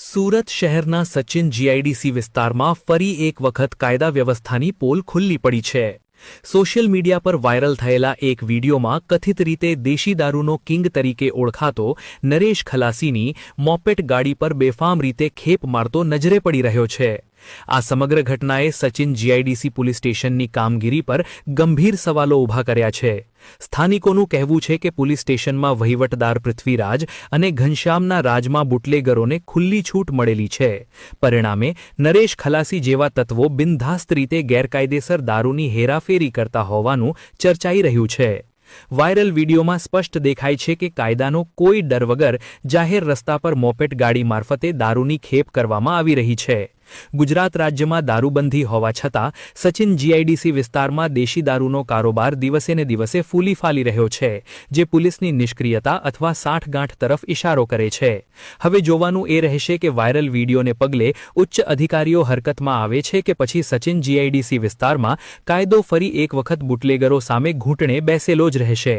સુરત શહેરના સચિન જીઆઈડીસી વિસ્તારમાં ફરી એક વખત કાયદા વ્યવસ્થાની પોલ ખુલ્લી પડી છે। સોશિયલ મીડિયા પર વાયરલ થયેલા એક વિડીયોમાં કથિત રીતે દેશી દારૂનો કિંગ તરીકે ઓળખાતો નરેશ ખલાસીની મોપેટ ગાડી પર બેફામ રીતે ખેપ મારતો નજરે પડી રહ્યો છે। આ સમગ્ર ઘટનાએ સચિન જીઆઈડીસી પોલીસ સ્ટેશનની કામગીરી પર ગંભીર સવાલો ઊભા કર્યા છે। સ્થાનિકોનું કહેવું છે કે પોલીસ સ્ટેશનમાં વહીવટદાર પૃથ્વીરાજ અને ઘનશ્યામના રાજમાં બુટલેગરોને ખુલ્લી છૂટ મળેલી છે। પરિણામે નરેશ ખલાસી જેવા તત્વો બિનધાસ્ત રીતે ગેરકાયદેસર દારૂની હેરાફેરી કરતા હોવાનું ચર્ચાઈ રહ્યું છે। વાયરલ વિડીયોમાં સ્પષ્ટ દેખાય છે કે કાયદાનો કોઈ ડર વગર જાહેર રસ્તા પર મોપેટ ગાડી મારફતે દારૂની ખેપ કરવામાં આવી રહી છે। ગુજરાત રાજ્યમાં દારૂબંધી હોવા છતાં સચિન જીઆઈડીસી વિસ્તારમાં દેશી દારૂનો કારોબાર દિવસે ને દિવસે ફૂલી ફાલી રહ્યો છે, જે પોલીસની નિષ્ક્રિયતા અથવા સાઠગાંઠ તરફ ઇશારો કરે છે। હવે જોવાનું એ રહેશે કે વાયરલ વિડીયોને પગલે ઉચ્ચ અધિકારીઓ હરકતમાં આવે છે કે પછી સચિન જીઆઈડીસી વિસ્તારમાં કાયદો ફરી એક વખત બુટલેગરો સામે ઘૂંટણે બેસેલો જ રહેશે।